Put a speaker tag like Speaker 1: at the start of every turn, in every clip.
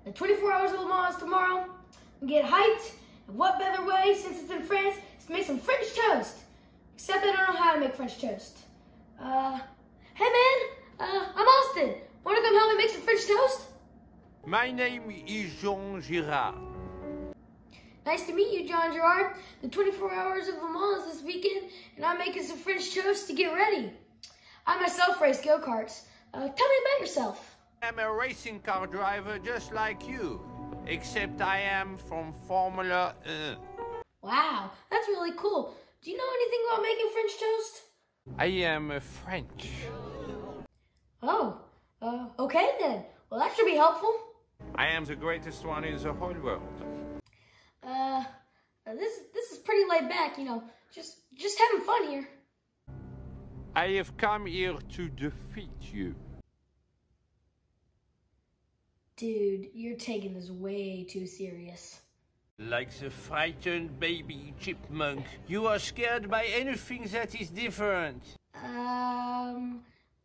Speaker 1: The 24 Hours of Le Mans tomorrow. And get hyped. And what better way, since it's in France, is to make some French toast. Except I don't know how to make French toast. Hey man, I'm Austin. Wanna come help me make some French toast?
Speaker 2: My name is Jean Girard.
Speaker 1: Nice to meet you, John Gerard. The 24 Hours of Le Mans this weekend, and I'm making some French toast to get ready. I myself race go-karts. Tell me about yourself.
Speaker 2: I'm a racing car driver just like you, except I am from Formula 1.
Speaker 1: Wow, that's really cool. Do you know anything about making French toast?
Speaker 2: I am French.
Speaker 1: Oh, okay then. Well, that should be helpful.
Speaker 2: I am the greatest one in the whole world.
Speaker 1: This is pretty laid back, you know, just having fun here.
Speaker 2: I have come here to defeat you.
Speaker 1: Dude, you're taking this way too serious.
Speaker 2: Like the frightened baby chipmunk, you are scared by anything that is different.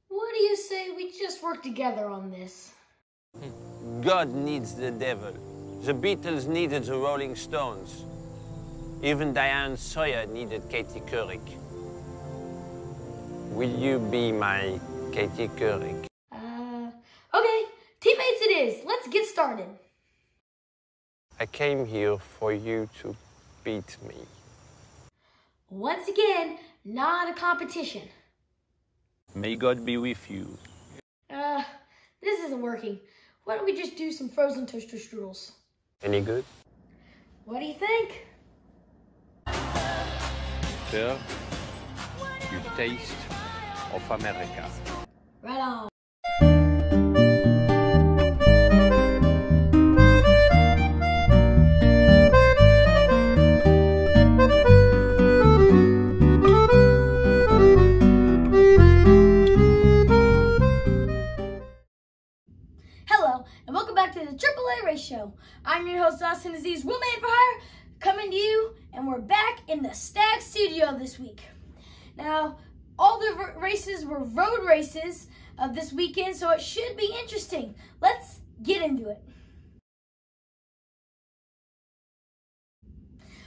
Speaker 1: What do you say we just work together on this?
Speaker 3: God needs the devil. The Beatles needed the Rolling Stones. Even Diane Sawyer needed Katie Couric. Will you be my Katie Couric?
Speaker 1: Okay, teammates it is. Let's get started.
Speaker 3: I came here for you to beat me.
Speaker 1: Once again, not a competition.
Speaker 3: May God be with you.
Speaker 1: This isn't working. Why don't we just do some frozen toaster strudels?
Speaker 3: Any good?
Speaker 1: What do you think?
Speaker 2: Sir, you taste of America.
Speaker 1: Right on. Hello, and welcome back to the AAA Race Show. I'm your host, Austin Aziz, Woman for Hire, coming to you, and we're back in the Stag Studio this week. Now, all the races were road races this weekend, so it should be interesting. Let's get into it.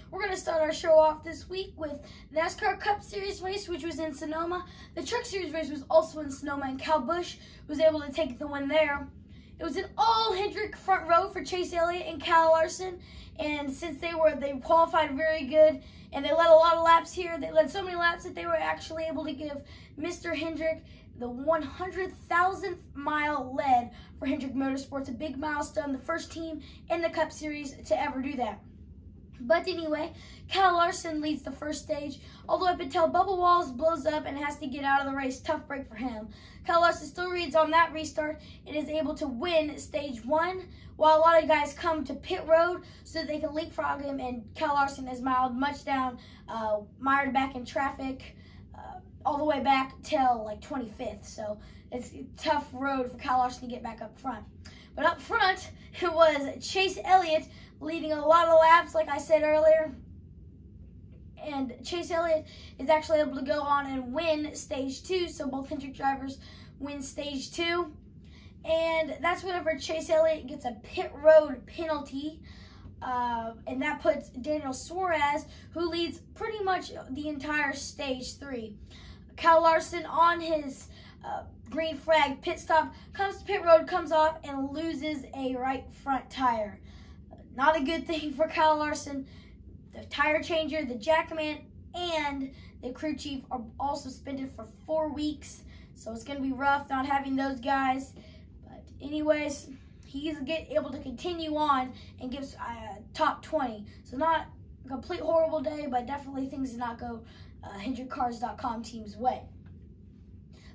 Speaker 1: We're going to start our show off this week with NASCAR Cup Series race, which was in Sonoma. The Truck Series race was also in Sonoma, and Kyle Busch was able to take the win there. It was an all Hendrick front row for Chase Elliott and Kyle Larson, and since they qualified very good, and they led a lot of laps here, they led so many laps that they were actually able to give Mr. Hendrick the 100,000th mile lead for Hendrick Motorsports, a big milestone, the first team in the Cup Series to ever do that. But anyway, Kyle Larson leads the first stage, all the way up until Bubba Wallace blows up and has to get out of the race. Tough break for him. Kyle Larson still reads on that restart and is able to win stage 1, while a lot of guys come to pit road so that they can leapfrog him, and Kyle Larson is much down, mired back in traffic, all the way back till like 25th. So it's a tough road for Kyle Larson to get back up front. But up front, it was Chase Elliott leading a lot of laps, like I said earlier. And Chase Elliott is actually able to go on and win stage 2. So both Hendrick drivers win stage 2. And that's whenever Chase Elliott gets a pit road penalty. And that puts Daniel Suarez, who leads pretty much the entire stage 3. Kyle Larson on his green flag pit stop comes to pit road, comes off, and loses a right front tire. Not a good thing for Kyle Larson. The tire changer, the jackman, and the crew chief are all suspended for 4 weeks. So it's going to be rough not having those guys. But anyways, he's able to continue on and gives top 20. So not a complete horrible day, but definitely things did not go HendrickCars.com team's way.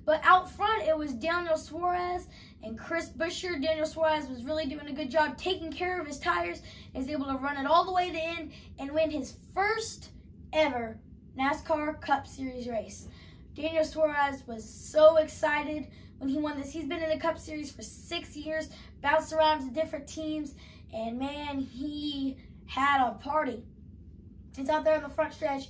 Speaker 1: But out front, it was Daniel Suarez and Chris Buescher. Daniel Suarez was really doing a good job taking care of his tires and is able to run it all the way to the end and win his first ever NASCAR Cup Series race. Daniel Suarez was so excited when he won this. He's been in the Cup Series for 6 years, bounced around to different teams, and man, he had a party. He's out there on the front stretch,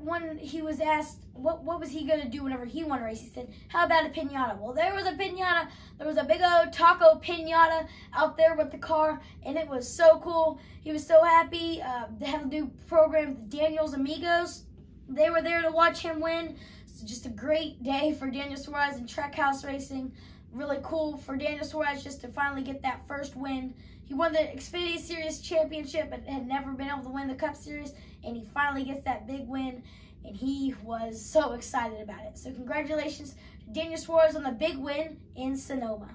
Speaker 1: when he was asked what was he going to do whenever he won a race, he said, how about a piñata? Well, there was a piñata. There was a big old taco piñata out there with the car, and it was so cool. He was so happy. They have a new program, Daniel's Amigos. They were there to watch him win. So just a great day for Daniel Suarez in Trackhouse Racing. Really cool for Daniel Suarez just to finally get that first win. He won the Xfinity Series Championship, but had never been able to win the Cup Series, and he finally gets that big win, and he was so excited about it. So congratulations to Daniel Suarez on the big win in Sonoma.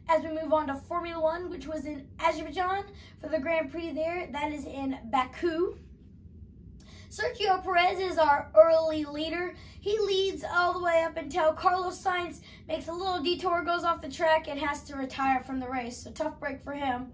Speaker 1: As we move on to Formula One, which was in Azerbaijan for the Grand Prix there, that is in Baku. Sergio Perez is our early leader. He leads all the way up until Carlos Sainz makes a little detour, goes off the track, and has to retire from the race. So tough break for him.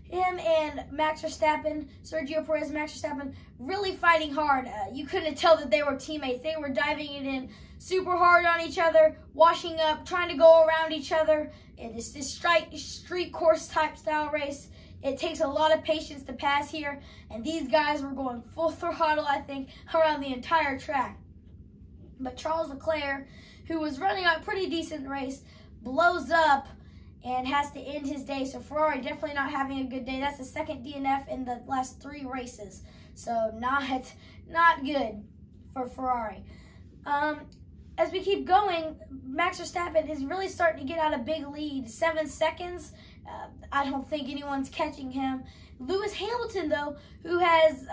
Speaker 1: Him and Max Verstappen, Sergio Perez and Max Verstappen, really fighting hard. You couldn't tell that they were teammates. They were diving it in super hard on each other, washing up, trying to go around each other. It is this street course type style race. It takes a lot of patience to pass here, and these guys were going full throttle, I think, around the entire track. But Charles Leclerc, who was running a pretty decent race, blows up and has to end his day. So Ferrari definitely not having a good day. That's the second DNF in the last 3 races. So not good for Ferrari. As we keep going, Max Verstappen is really starting to get out a big lead, 7 seconds. I don't think anyone's catching him. Lewis Hamilton, though, who has,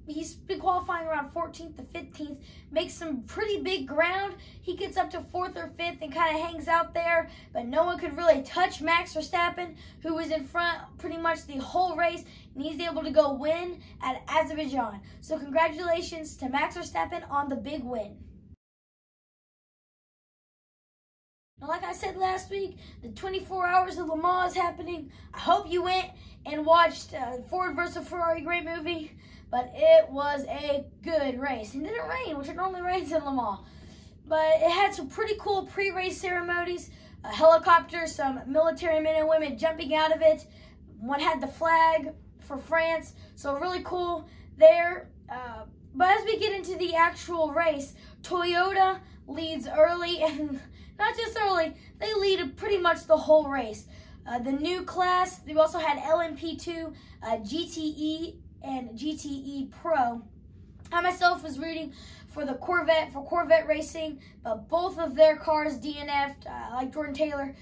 Speaker 1: he's been qualifying around 14th to 15th, makes some pretty big ground. He gets up to 4th or 5th and kind of hangs out there, but no one could really touch Max Verstappen, who was in front pretty much the whole race, and he's able to go win at Azerbaijan. So congratulations to Max Verstappen on the big win. Now, like I said last week, the 24 Hours of Le Mans is happening. I hope you went and watched Ford vs. Ferrari, great movie, but it was a good race. It didn't rain, which it normally rains in Le Mans. But it had some pretty cool pre-race ceremonies, a helicopter, some military men and women jumping out of it. One had the flag for France, so really cool there. But as we get into the actual race, Toyota leads early, and not just early, they lead pretty much the whole race. The new class, they also had LMP2, GTE, and GTE Pro. I myself was rooting for the Corvette, for Corvette Racing, but both of their cars DNF'd, like Jordan Taylor.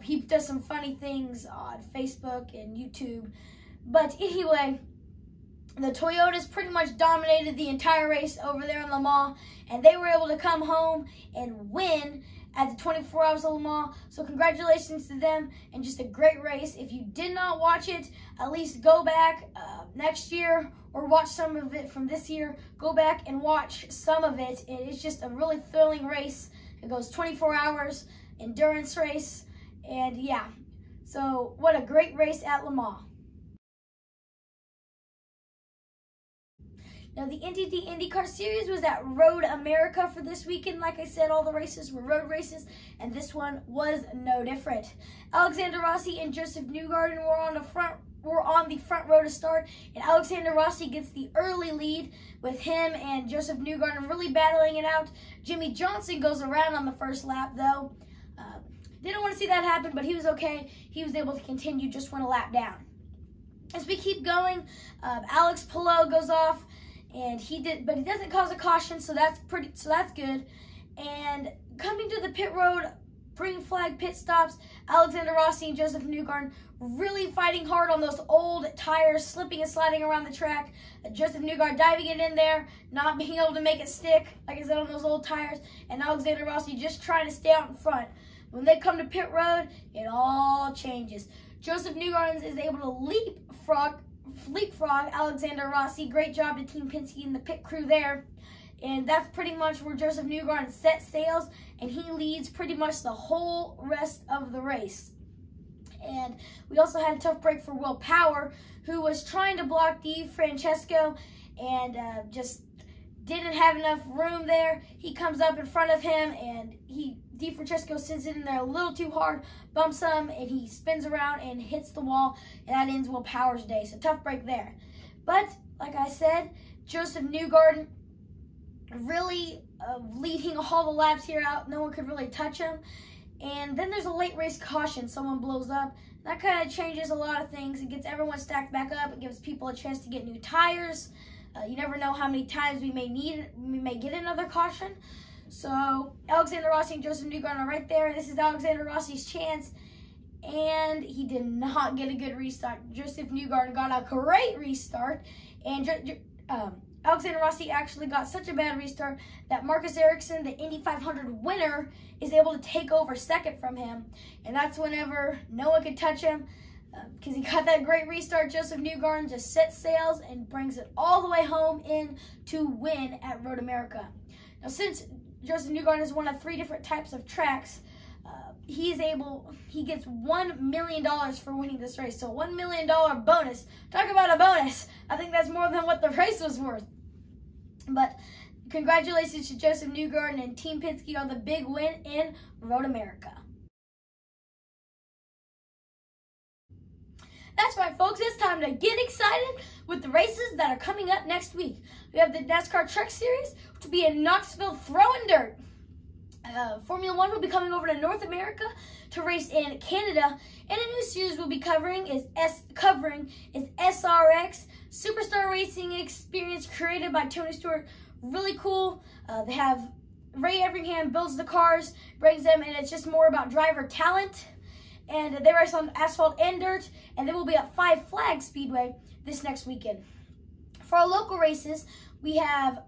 Speaker 1: He does some funny things on Facebook and YouTube. But anyway, the Toyotas pretty much dominated the entire race over there in Le Mans, and they were able to come home and win at the 24 Hours of Le Mans. So congratulations to them, and just a great race. If you did not watch it, at least go back next year or watch some of it from this year. Go back and watch some of it. It's just a really thrilling race. It goes 24 hours, endurance race, and yeah. So what a great race at Le Mans. Now, the IndyCar Series was at Road America for this weekend. Like I said, all the races were road races, and this one was no different. Alexander Rossi and Joseph Newgarden were on the front row to start, and Alexander Rossi gets the early lead with him and Joseph Newgarden really battling it out. Jimmy Johnson goes around on the first lap, though. Didn't want to see that happen, but he was okay. He was able to continue, just went a lap down. As we keep going, Alex Palou goes off. And he doesn't cause a caution, so that's good. And coming to the pit road, green flag pit stops, Alexander Rossi and Joseph Newgarden really fighting hard on those old tires, slipping and sliding around the track. Joseph Newgarden diving it in there, not being able to make it stick, like I said, on those old tires, and Alexander Rossi just trying to stay out in front. When they come to pit road, it all changes. Joseph Newgarden is able to leapfrog Alexander Rossi. Great job to Team Penske and the pit crew there. And that's pretty much where Joseph Newgarden set sails, and he leads pretty much the whole rest of the race. And we also had a tough break for Will Power, who was trying to block DeFrancesco and just didn't have enough room there. He comes up in front of him, and DeFrancesco sends it in there a little too hard, bumps him, and he spins around and hits the wall, and that ends Will Power's day. So tough break there. But like I said, Joseph Newgarden really leading all the laps here out. No one could really touch him. And then there's a late race caution. Someone blows up. That kind of changes a lot of things. It gets everyone stacked back up. It gives people a chance to get new tires. You never know how many times we may get another caution. So Alexander Rossi and Joseph Newgarden are right there. This is Alexander Rossi's chance. And he did not get a good restart. Joseph Newgarden got a great restart. And Alexander Rossi actually got such a bad restart that Marcus Ericsson, the Indy 500 winner, is able to take over second from him. And that's whenever no one could touch him because he got that great restart. Joseph Newgarden just sets sails and brings it all the way home in to win at Road America. Now, since Joseph Newgarden is one of 3 different types of tracks, he gets $1 million for winning this race. So $1 million bonus. Talk about a bonus. I think that's more than what the race was worth. But congratulations to Joseph Newgarden and Team Penske on the big win in Road America. That's right, folks. It's time to get excited with the races that are coming up next week. We have the NASCAR Truck Series, which will be in Knoxville throwing dirt. Formula One will be coming over to North America to race in Canada, and a new series we'll be covering is SRX, Superstar Racing Experience, created by Tony Stewart. Really cool. They have Ray Everingham builds the cars, brings them, and it's just more about driver talent. And they race on asphalt and dirt, and they will be at Five Flags Speedway this next weekend. For our local races, we have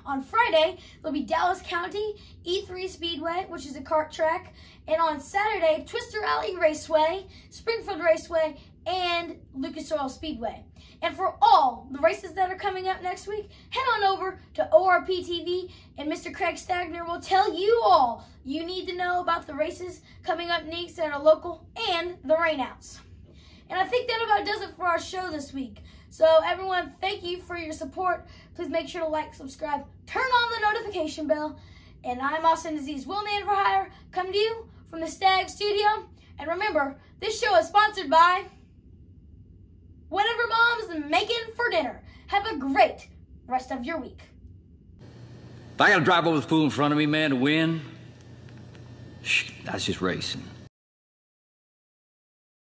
Speaker 1: on Friday, there'll be Dallas County E3 Speedway, which is a kart track. And on Saturday, Twister Alley Raceway, Springfield Raceway, and Lucas Oil Speedway. And for all the races that are coming up next week, head on over to ORP TV, and Mr. Craig Stagner will tell you all you need to know about the races coming up next that are local and the rainouts. And I think that about does it for our show this week. So everyone, thank you for your support. Please make sure to like, subscribe, turn on the notification bell. And I'm Austin Aziz, Willman for Hire, come to you from the Stag Studio. And remember, this show is sponsored by Whatever Mom's Making for Dinner. Have a great rest of your week.
Speaker 4: If I gotta drive over the fool in front of me, man, to win, that's just racing.